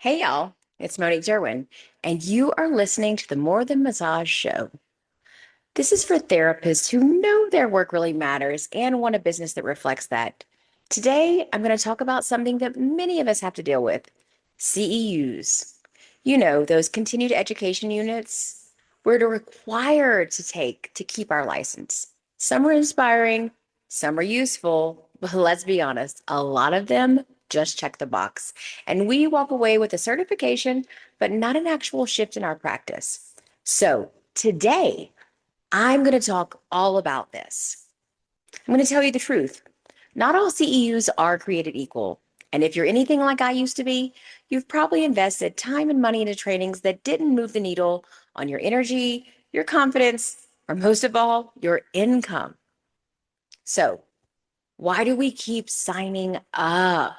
Hey y'all, it's Monique Derwin, and you are listening to the More Than Massage show. This is for therapists who know their work really matters and want a business that reflects that. Today, I'm going to talk about something that many of us have to deal with: CEUs. You know, those continued education units we're required to take to keep our license. Some are inspiring, some are useful, but let's be honest, a lot of them just check the box. And we walk away with a certification, but not an actual shift in our practice. So today, I'm going to talk all about this. I'm going to tell you the truth. Not all CEUs are created equal. And if you're anything like I used to be, you've probably invested time and money into trainings that didn't move the needle on your energy, your confidence, or most of all, your income. So, why do we keep signing up?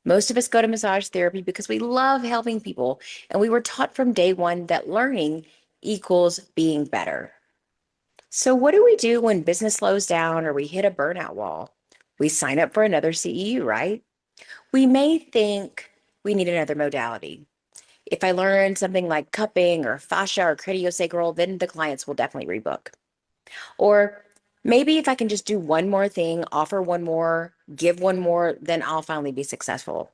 Most of us go to massage therapy because we love helping people, and we were taught from day one that learning equals being better. So, what do we do when business slows down or we hit a burnout wall? We sign up for another CEU, right? We may think we need another modality. If I learn something like cupping or fascia or craniosacral, then the clients will definitely rebook. Or maybe if I can just do one more thing, offer one more, give one more, then I'll finally be successful.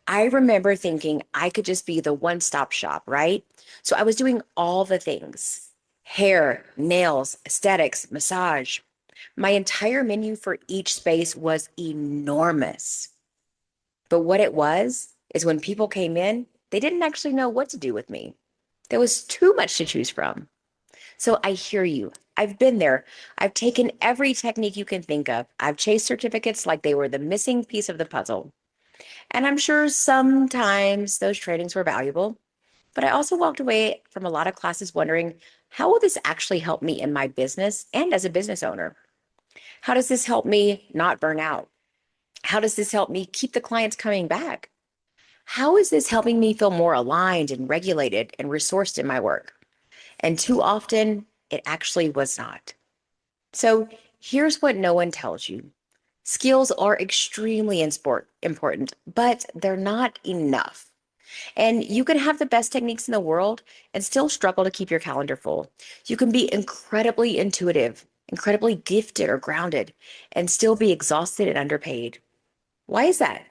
I remember thinking I could just be the one stop shop, right? So I was doing all the things: hair, nails, aesthetics, massage. My entire menu for each space was enormous. But what it was is when people came in, they didn't actually know what to do with me. There was too much to choose from. So I hear you. I've been there. I've taken every technique you can think of. I've chased certificates like they were the missing piece of the puzzle. And I'm sure sometimes those trainings were valuable, but I also walked away from a lot of classes wondering, how will this actually help me in my business and as a business owner? How does this help me not burn out? How does this help me keep the clients coming back? How is this helping me feel more aligned and regulated and resourced in my work? And too often, it actually was not. So here's what no one tells you: skills are extremely important, but they're not enough. And you can have the best techniques in the world and still struggle to keep your calendar full. You can be incredibly intuitive, incredibly gifted or grounded, and still be exhausted and underpaid. Why is that?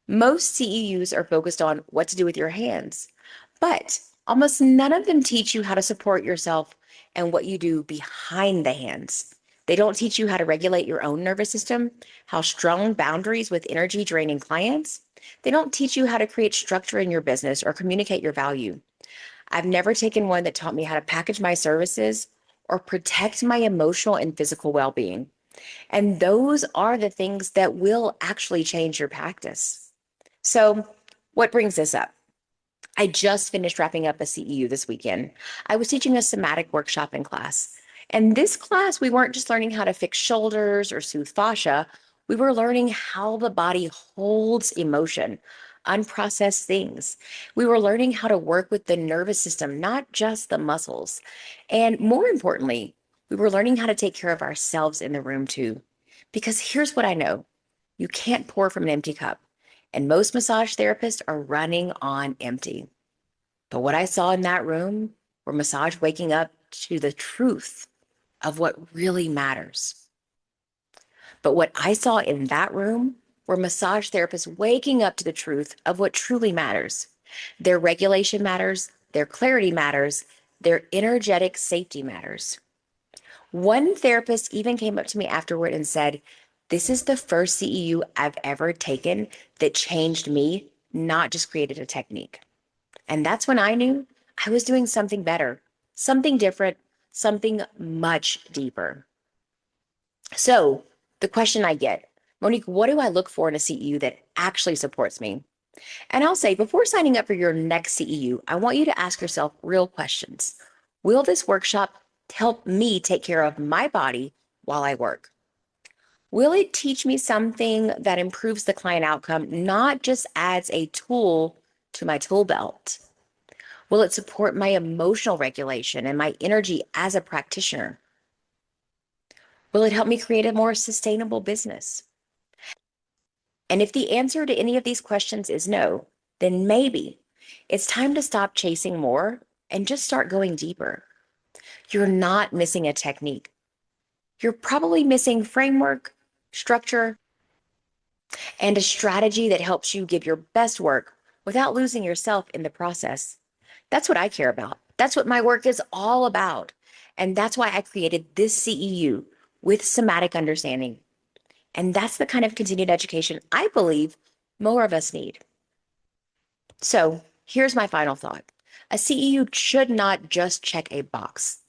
Most CEUs are focused on what to do with your hands, but almost none of them teach you how to support yourself and what you do behind the hands. They don't teach you how to regulate your own nervous system, how strong boundaries with energy draining clients. They don't teach you how to create structure in your business or communicate your value. I've never taken one that taught me how to package my services or protect my emotional and physical well being. And those are the things that will actually change your practice. So, what brings this up? I just finished wrapping up a CEU this weekend. I was teaching a somatic workshop in class. And this class, we weren't just learning how to fix shoulders or soothe fascia, we were learning how the body holds emotion, unprocessed things. We were learning how to work with the nervous system, not just the muscles. And more importantly, we were learning how to take care of ourselves in the room too. Because here's what I know: you can't pour from an empty cup. And most massage therapists are running on empty. But what I saw in that room were massage waking up to the truth of what really matters. But what I saw in that room were massage therapists waking up to the truth of what truly matters. Their regulation matters, their clarity matters, their energetic safety matters. One therapist even came up to me afterward and said, "This is the first CEU I've ever taken that changed me, not just created a technique." And that's when I knew I was doing something better, something different, something much deeper. So the question I get: Monique, what do I look for in a CEU that actually supports me? And I'll say, before signing up for your next CEU, I want you to ask yourself real questions. Will this workshop help me take care of my body while I work? Will it teach me something that improves the client outcome, not just adds a tool to my tool belt? Will it support my emotional regulation and my energy as a practitioner? Will it help me create a more sustainable business? And if the answer to any of these questions is no, then maybe it's time to stop chasing more and just start going deeper. You're not missing a technique. You're probably missing framework, structure, and a strategy that helps you give your best work without losing yourself in the process. That's what I care about. That's what my work is all about. And that's why I created this CEU with somatic understanding. And that's the kind of continued education I believe more of us need. So here's my final thought. A CEU should not just check a box.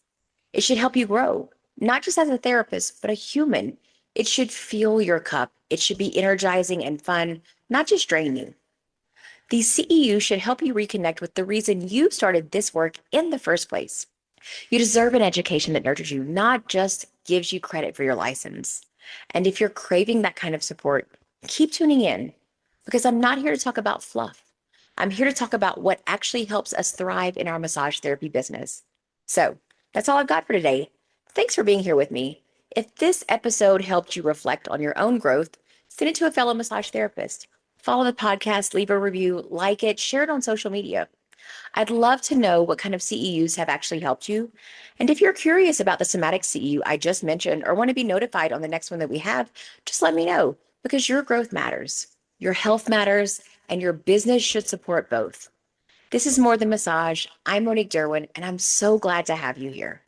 It should help you grow, not just as a therapist, but a human. It should fuel your cup. It should be energizing and fun, not just drain you. These CEUs should help you reconnect with the reason you started this work in the first place. You deserve an education that nurtures you, not just gives you credit for your license. And if you're craving that kind of support, keep tuning in because I'm not here to talk about fluff. I'm here to talk about what actually helps us thrive in our massage therapy business. So that's all I've got for today. Thanks for being here with me. If this episode helped you reflect on your own growth, send it to a fellow massage therapist. Follow the podcast, leave a review, like it, share it on social media. I'd love to know what kind of CEUs have actually helped you. And if you're curious about the somatic CEU I just mentioned or want to be notified on the next one that we have, just let me know because your growth matters, your health matters, and your business should support both. This is More Than Massage. I'm Monique Derwin, and I'm so glad to have you here.